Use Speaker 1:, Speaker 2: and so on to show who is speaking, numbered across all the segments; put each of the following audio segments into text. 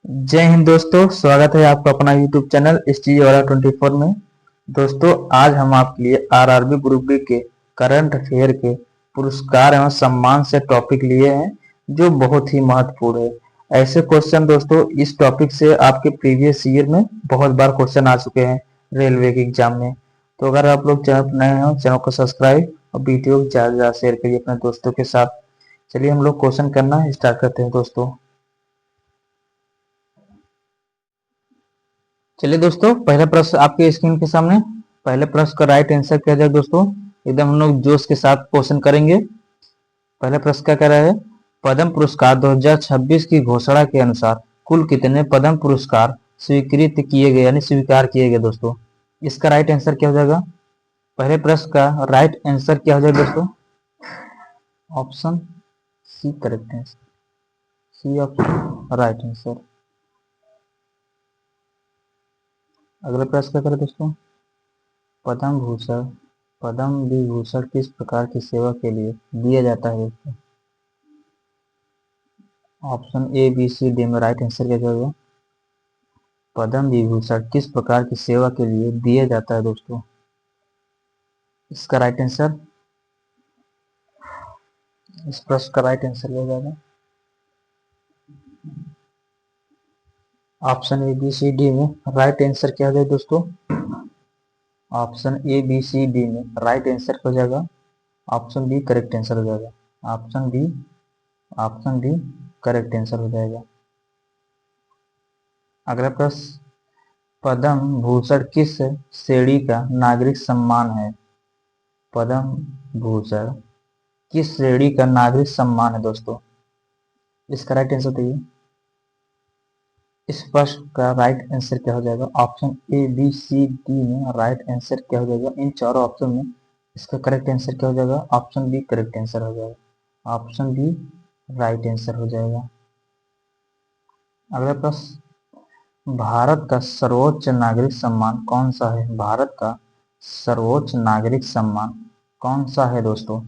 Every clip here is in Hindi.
Speaker 1: जय हिंद दोस्तों, स्वागत है आपका अपना यूट्यूब चैनल STG वाला 24 में। दोस्तों, आज हम आपके लिए आरआरबी ग्रुप बी के करंट अफेयर के पुरस्कार एवं सम्मान से टॉपिक लिए हैं जो बहुत ही महत्वपूर्ण है। ऐसे क्वेश्चन दोस्तों इस टॉपिक से आपके प्रीवियस ईयर में बहुत बार क्वेश्चन आ चुके हैं रेलवे के एग्जाम में। तो अगर आप लोग चैनल पर नए हो, चैनल को सब्सक्राइब और वीडियो को ज़्यादा से ज़्यादा शेयर करिए अपने दोस्तों के साथ। चलिए हम लोग क्वेश्चन करना स्टार्ट करते हैं दोस्तों। चलिए दोस्तों, पहला प्रश्न आपके स्क्रीन के सामने। पहले प्रश्न का राइट आंसर क्या जाए दोस्तों, एकदम हम लोग जोश के साथ क्वेश्चन करेंगे। पहला प्रश्न क्या कह रहा है, पद्म पुरस्कार 2026 की घोषणा के अनुसार कुल कितने पद्म पुरस्कार स्वीकृत किए गए यानी स्वीकार किए गए दोस्तों। इसका राइट आंसर क्या हो जाएगा, पहले प्रश्न का राइट आंसर क्या हो जाएगा दोस्तों, option C correct answer, C option right answer. अगला प्रश्न क्या करें दोस्तों, पद्म भूषण पद्म विभूषण किस प्रकार की सेवा के लिए दिया जाता है दोस्तों। Option A B C D में राइट आंसर क्या जाएगा, पद्म विभूषण किस प्रकार की सेवा के लिए दिया जाता है दोस्तों। इसका राइट आंसर, इस प्रश्न का राइट आंसर क्या जाएगा, option A B C D में राइट आंसर क्या हो जाएगा दोस्तों, option A B C D में राइट आंसर हो जाएगा, ऑप्शन बी करेक्ट आंसर हो जाएगा, ऑप्शन बी करेक्ट आंसर हो जाएगा। अगला प्रश्न, पद्म भूषण किस श्रेणी का नागरिक सम्मान है। पद्म भूषण किस श्रेणी का नागरिक सम्मान है दोस्तों। इसका राइट आंसर बताइए। इस प्रश्न का राइट आंसर क्या हो जाएगा, option A B C D में राइट आंसर क्या हो जाएगा, इन चारों ऑप्शन में इसका करेक्ट आंसर क्या हो जाएगा, ऑप्शन बी करेक्ट आंसर हो जाएगा, ऑप्शन बी राइट आंसर हो जाएगा। अगला प्रश्न, भारत का सर्वोच्च नागरिक सम्मान कौन सा है। भारत का सर्वोच्च नागरिक सम्मान कौन सा है दोस्तों।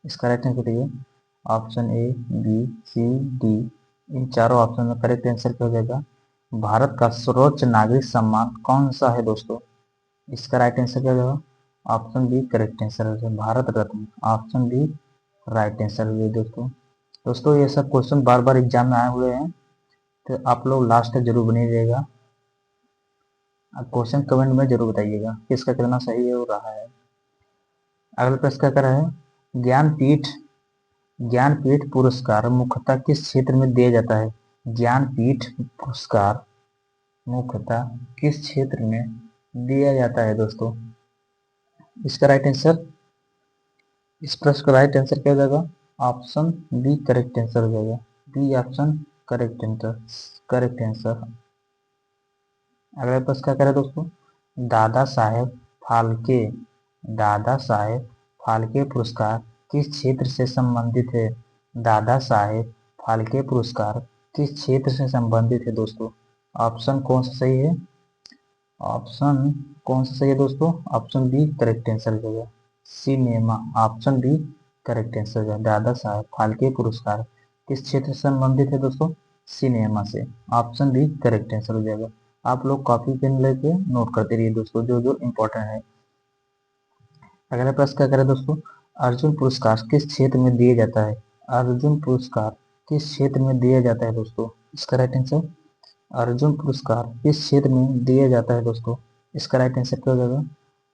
Speaker 1: इसका राइट आंसर बताइए। Option A B C D, इन चारों ऑप्शन में करेक्ट आंसर क्या हो जाएगा, भारत का सर्वोच्च नागरिक सम्मान कौन सा है दोस्तों। इसका राइट आंसर क्या होगा, ऑप्शन बी करेक्ट आंसर हो जाएगा, Bharat Ratna, option B right answer हो जाएगा दोस्तों। दोस्तों ये सब क्वेश्चन बार बार एग्जाम में आए हुए हैं, तो आप लोग लास्ट तक जरूर बने रहिएगा। अब क्वेश्चन कमेंट में जरूर बताइएगा किसका कितना सही है हो रहा है। अगला प्रश्न क्या कर रहा है, ज्ञानपीठ पुरस्कार मुख्यतः किस क्षेत्र में दिया जाता है। ज्ञानपीठ पुरस्कार मुख्यतः किस क्षेत्र में दिया जाता है दोस्तों। इसका राइट आंसर, इस प्रश्न का राइट आंसर क्या हो जाएगा, ऑप्शन बी करेक्ट आंसर हो जाएगा, बी ऑप्शन करेक्ट आंसर। अगला प्रश्न क्या करें दोस्तों, दादा साहेब फाल्के दादा साहेब फाल्के पुरस्कार किस क्षेत्र से संबंधित है। दादा साहेब फाल्के पुरस्कार किस क्षेत्र से संबंधित है दोस्तों। ऑप्शन कौन सा सही है, ऑप्शन कौन सा सही है दोस्तों, ऑप्शन बी करेक्ट आंसर हो जाएगा, cinema, option B correct answer हो जाएगा। दादा साहेब फाल्के पुरस्कार किस क्षेत्र से संबंधित है दोस्तों, सिनेमा से, ऑप्शन बी करेक्ट आंसर हो जाएगा। आप लोग कॉपी पेन लेके नोट करते रहिए दोस्तों जो जो इम्पोर्टेंट है। अगला प्रश्न क्या करें दोस्तों, अर्जुन पुरस्कार किस क्षेत्र में दिया जाता है। अर्जुन पुरस्कार किस क्षेत्र में दिया जाता है दोस्तों। इसका राइट आंसर, अर्जुन पुरस्कार किस क्षेत्र में दिया जाता है दोस्तों। इसका राइट आंसर क्या हो जाएगा,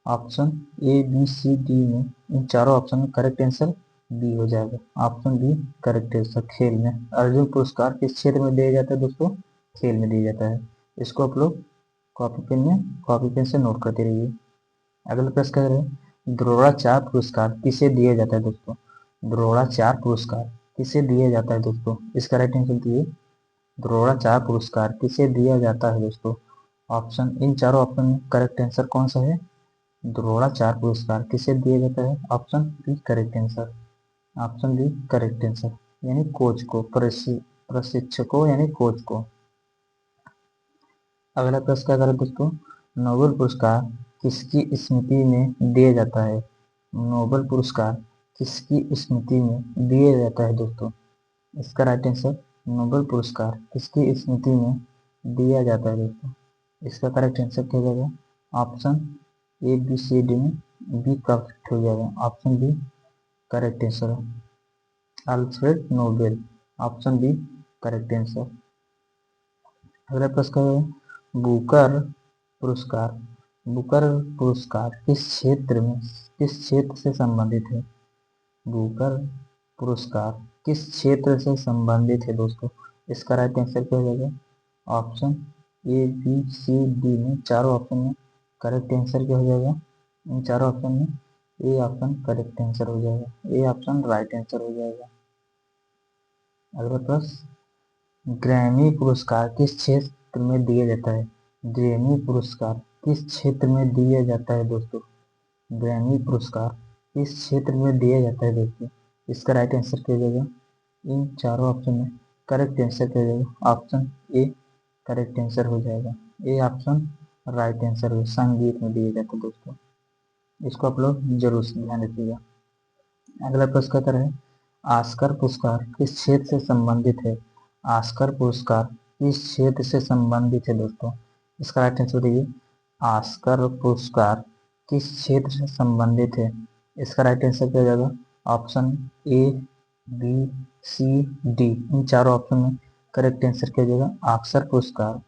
Speaker 1: option A B C D में इन चारों ऑप्शन में करेक्ट आंसर बी हो जाएगा, ऑप्शन बी करेक्ट आंसर। खेल में अर्जुन पुरस्कार किस क्षेत्र में दिया जाता है दोस्तों, खेल में दिया जाता है। इसको आप लोग कॉपी पेन से नोट करते रहिए। अगला प्रश्न क्या है, द्रोणाचार्य पुरस्कार किसे दिया जाता है दोस्तों। द्रोणाचार्य पुरस्कार किसे दिया जाता है दोस्तों। इसका राइट आंसर दिए, द्रोणाचार्य पुरस्कार किसे दिया जाता है दोस्तों। ऑप्शन, इन चारों ऑप्शन में करेक्ट आंसर कौन सा है, द्रोणाचार्य पुरस्कार किसे दिया जाता है, option B correct answer, option B correct answer, यानी कोच को, प्रशिक्षकों यानी कोच को। अगला प्रश्न क्या करें दोस्तों, नोबेल पुरस्कार किसकी स्मृति में दिया जाता है। नोबेल पुरस्कार किसकी स्मृति में दिया जाता है दोस्तों। इसका राइट आंसर, नोबेल पुरस्कार किसकी स्मृति में दिया जाता है दोस्तों। इसका करेक्ट आंसर क्या हो जाएगा? Option A B C D में बी करेक्ट हो जाएगा। ऑप्शन बी करेक्ट आंसर है। Alfred Nobel, option B correct answer. अगला प्रश्न है बुकर पुरस्कार। बुकर पुरस्कार किस क्षेत्र से संबंधित है? बुकर पुरस्कार किस क्षेत्र से संबंधित है दोस्तों? इसका राइट आंसर क्या हो जाएगा? Option A B C D में चारों ऑप्शन में करेक्ट आंसर क्या हो जाएगा? इन चारों ऑप्शन में ए ऑप्शन करेक्ट आंसर हो जाएगा। ए ऑप्शन राइट आंसर हो जाएगा। अगला प्रश्न ग्रैमी पुरस्कार किस क्षेत्र में दिया जाता है? ग्रैमी पुरस्कार किस क्षेत्र में दिया जाता है दोस्तों? ग्रैमी पुरस्कार किस क्षेत्र में दिया जाता है दोस्तों? इसका राइट आंसर क्या हो जाएगा? इन चारों ऑप्शन में करेक्ट आंसर क्या हो जाएगा? ऑप्शन ए करेक्ट आंसर हो जाएगा। ए ऑप्शन राइट आंसर हो, संगीत में दिया जाता है दोस्तों। इसको आप लोग जरूर से ध्यान रखिएगा। अगला प्रश्न का उत्तर है ऑस्कर पुरस्कार किस क्षेत्र से संबंधित है? ऑस्कर पुरस्कार किस क्षेत्र से संबंधित है दोस्तों? इसका राइट आंसर देखिए, ऑस्कर पुरस्कार किस क्षेत्र से संबंधित है? इसका राइट आंसर क्या हो जाएगा? Option A B C D, इन चारों ऑप्शन में करेक्ट आंसर क्या हो जाएगा? ऑस्कर पुरस्कार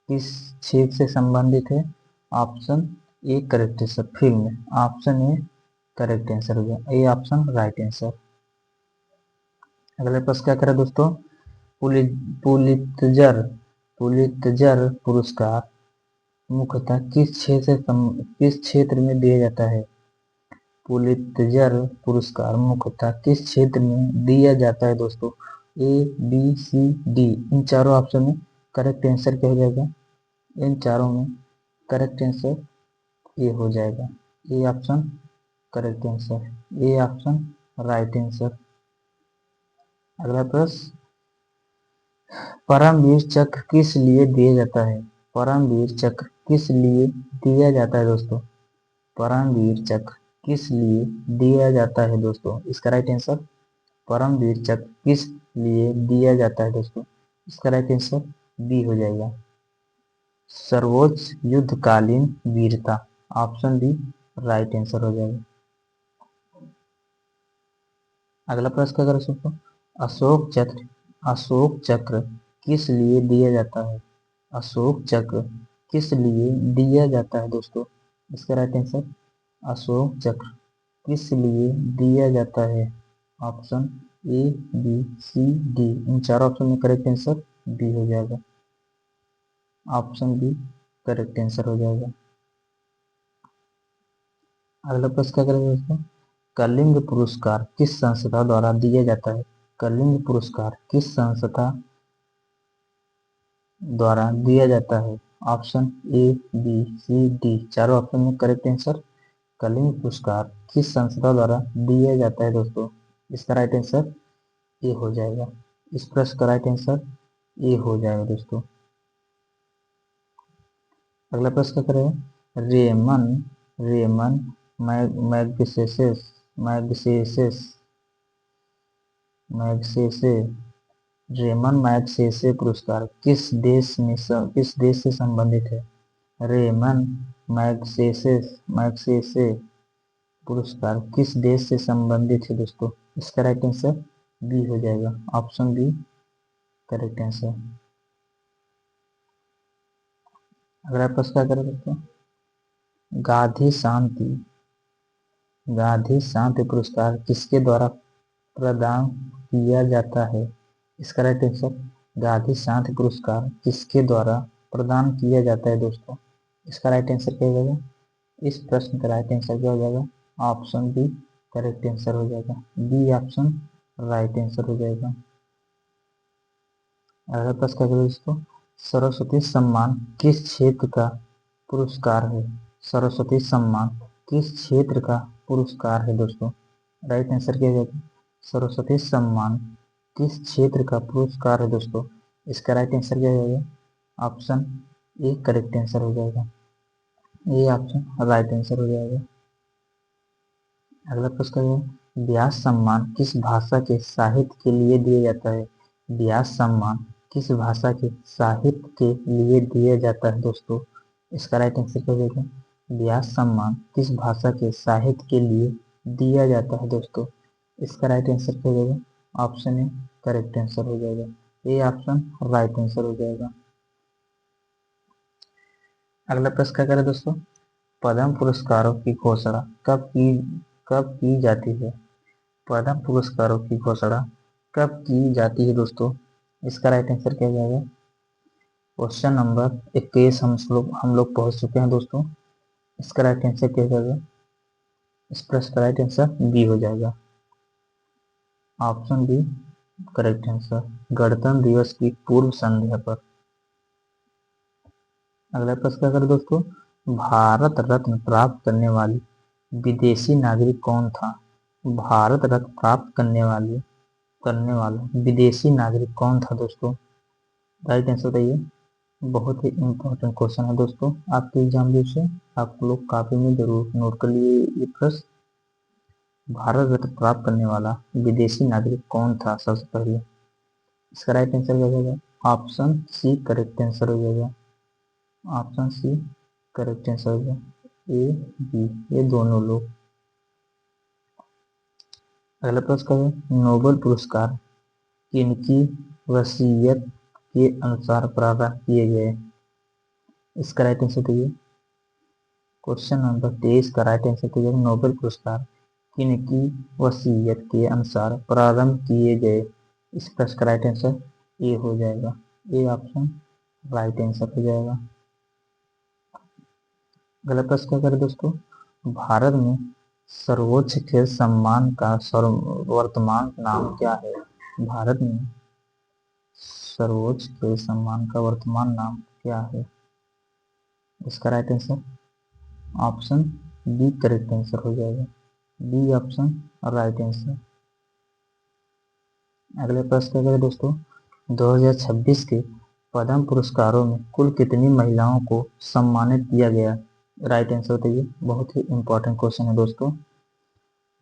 Speaker 1: किस क्षेत्र से संबंधित है? Option A correct answer, film. Option A correct answer हो गया। A option right answer. अगले प्रश्न क्या करें दोस्तों? पुलित्जर पुलित्जर पुरस्कार मुख्यतः किस क्षेत्र में दिया जाता है? पुलित्जर पुरस्कार मुख्यतः किस क्षेत्र में दिया जाता है दोस्तों? ए बी सी डी, इन चारों ऑप्शन में करेक्ट आंसर क्या हो जाएगा? इन चारों में करेक्ट आंसर ए हो जाएगा। A option correct answer. A option right answer. अगला प्रश्न परमवीर चक्र किस लिए दिया जाता है? परमवीर चक्र किस लिए दिया जाता है दोस्तों? परमवीर चक्र किस लिए दिया जाता है दोस्तों? इसका राइट आंसर परमवीर चक्र किस लिए दिया जाता है दोस्तों? इसका राइट आंसर बी हो जाएगा, सर्वोच्च युद्धकालीन वीरता। ऑप्शन बी राइट आंसर हो जाएगा। अगला प्रश्न अगर सुनो, अशोक चक्र किस लिए दिया जाता है? अशोक चक्र किस लिए दिया जाता है दोस्तों? इसका राइट आंसर अशोक चक्र किस लिए दिया जाता है? Option A B C D, इन चार ऑप्शन में करेक्ट आंसर बी हो जाएगा। ऑप्शन बी करेक्ट आंसर हो जाएगा। अगला प्रश्न क्या करेंगे दोस्तों? कलिंग पुरस्कार किस संस्था द्वारा दिया जाता है? कलिंग पुरस्कार किस संस्था द्वारा दिया जाता है? Option A B C D, चारों ऑप्शन में करेक्ट आंसर कलिंग पुरस्कार किस संस्था द्वारा दिया जाता है दोस्तों? इसका राइट आंसर ए हो जाएगा। इस प्रश्न का राइट आंसर ए हो जाएगा दोस्तों। अगला प्रश्न क्या करें? Ramon Ramon Magsaysay Magsaysay Magsaysay Ramon Magsaysay पुरस्कार किस देश से संबंधित है? रेमन मैग्सेसे पुरस्कार किस देश से संबंधित है दोस्तों? इसका राइट आंसर बी हो जाएगा। Option B correct answer. अगला प्रश्न क्या करें दोस्तों? गांधी शांति गांधी शांति पुरस्कार किसके द्वारा प्रदान किया जाता है? इसका राइट आंसर गांधी शांति पुरस्कार किसके द्वारा प्रदान किया जाता है दोस्तों? इसका राइट आंसर क्या हो जाएगा? इस प्रश्न का राइट आंसर क्या हो जाएगा? ऑप्शन बी करेक्ट आंसर हो जाएगा। बी ऑप्शन राइट आंसर हो जाएगा। अगला प्रश्न क्या करें दोस्तों? सरस्वती सम्मान किस क्षेत्र का पुरस्कार है? सरस्वती सम्मान किस क्षेत्र का पुरस्कार है दोस्तों? राइट आंसर क्या हो जाएगा? सरस्वती सम्मान किस क्षेत्र का पुरस्कार है दोस्तों? इसका राइट आंसर क्या हो जाएगा? ऑप्शन ए करेक्ट आंसर हो जाएगा। ए ऑप्शन राइट आंसर हो जाएगा। अगला प्रश्न है व्यास सम्मान किस भाषा के साहित्य के लिए दिया जाता है? व्यास सम्मान किस भाषा के साहित्य के लिए दिया जाता है दोस्तों? इसका राइट आंसर क्या हो जाएगा? व्यास सम्मान किस भाषा के साहित्य के लिए दिया जाता है दोस्तों? इसका राइट आंसर क्या हो जाएगा? ऑप्शन ए करेक्ट आंसर हो जाएगा। ए ऑप्शन राइट आंसर हो जाएगा। अगला प्रश्न क्या करें दोस्तों? पद्म पुरस्कारों की घोषणा कब की जाती है? पद्म पुरस्कारों की घोषणा कब की जाती है दोस्तों? इसका राइट आंसर क्या हो जाएगा? क्वेश्चन नंबर 21 हम लोग पहुंच चुके हैं दोस्तों। इसका राइट आंसर क्या हो जाएगा? इस प्रश्न का राइट आंसर बी हो जाएगा। ऑप्शन बी करेक्ट आंसर, गणतंत्र दिवस की पूर्व संध्या पर। अगला प्रश्न क्या करें दोस्तों? भारत रत्न प्राप्त विदेशी नागरिक कौन था? भारत रत्न प्राप्त करने वाला विदेशी नागरिक कौन था दोस्तों? राइट आंसर बताइए। बहुत ही इम्पोर्टेंट क्वेश्चन है दोस्तों आपके एग्जाम से, आप लोग कॉपी में जरूर नोट कर लिए ये प्रश्न। भारत रत्न प्राप्त करने वाला विदेशी नागरिक कौन था सबसे पहले? इसका राइट आंसर क्या हो जाएगा? ऑप्शन सी करेक्ट आंसर हो जाएगा। ऑप्शन सी करेक्ट आंसर हो जाएगा। ए बी ये दोनों लोग। अगला प्रश्न है, नोबेल पुरस्कार किनकी वसीयत के अनुसार प्राप्त किए गए? इसका राइट आंसर देखिए। क्वेश्चन नंबर 23 का राइट आंसर देखिए, नोबेल पुरस्कार किनकी वसीयत के अनुसार प्रारंभ किए गए? इस प्रश्न का राइट आंसर ए हो जाएगा। ए ऑप्शन राइट आंसर हो जाएगा। अगला प्रश्न क्या करें दोस्तों? भारत में सर्वोच्च खेल सम्मान का वर्तमान नाम क्या है? भारत में सर्वोच्च खेल सम्मान का वर्तमान नाम क्या है? इसका right answer option B correct answer हो जाएगा। B option right answer. अगले प्रश्न क्या करें दोस्तों? 2026 के पद्म पुरस्कारों में कुल कितनी महिलाओं को सम्मानित किया गया? राइट आंसर बताइए। बहुत ही इंपॉर्टेंट क्वेश्चन है दोस्तों।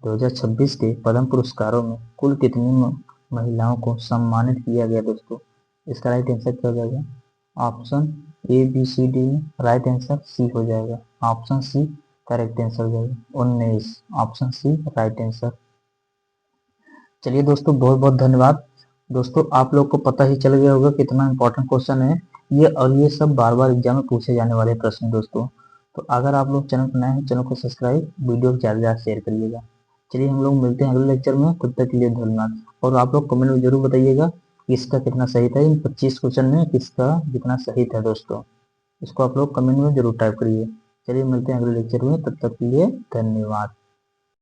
Speaker 1: 2026 के पद्म पुरस्कारों में कुल कितनी महिलाओं को सम्मानित किया गया दोस्तों? इसका राइट आंसर क्या हो जाएगा? Option A B C D में राइट आंसर सी हो जाएगा। ऑप्शन सी करेक्ट आंसर हो जाएगा। 19 ऑप्शन सी राइट आंसर। चलिए दोस्तों, बहुत बहुत धन्यवाद। दोस्तों आप लोग को पता ही चल गया होगा कितना इंपॉर्टेंट क्वेश्चन है ये, और ये सब बार बार एग्जाम में पूछे जाने वाले प्रश्न हैं दोस्तों। तो अगर आप लोग चैनल पर नए हैं, चैनल को सब्सक्राइब, वीडियो को ज़्यादा से ज़्यादा शेयर करिएगा। चलिए हम लोग मिलते हैं अगले लेक्चर में, तब तक के लिए धन्यवाद। और आप लोग कमेंट में जरूर बताइएगा किसका कितना सही था, इन 25 क्वेश्चन में किसका कितना सही था दोस्तों। इसको आप लोग कमेंट में जरूर टाइप करिए। चलिए मिलते हैं अगले लेक्चर में, तब तक के लिए धन्यवाद।